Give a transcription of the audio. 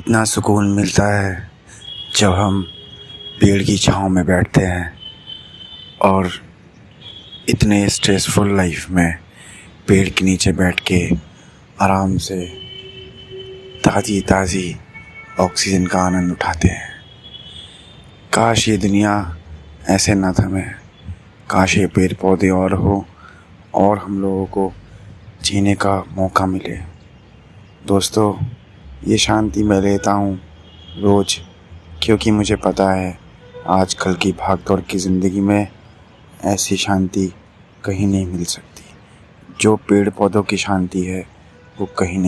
इतना सुकून मिलता है जब हम पेड़ की छाँव में बैठते हैं और इतने स्ट्रेसफुल लाइफ में पेड़ के नीचे बैठ के आराम से ताज़ी ताज़ी ऑक्सीजन का आनंद उठाते हैं। काश ये दुनिया ऐसे ना थमे, काश ये पेड़ पौधे और हो और हम लोगों को जीने का मौका मिले। दोस्तों, ये शांति मैं लेता हूँ रोज़, क्योंकि मुझे पता है आजकल की भागदौड़ की ज़िंदगी में ऐसी शांति कहीं नहीं मिल सकती। जो पेड़ पौधों की शांति है वो कहीं नहीं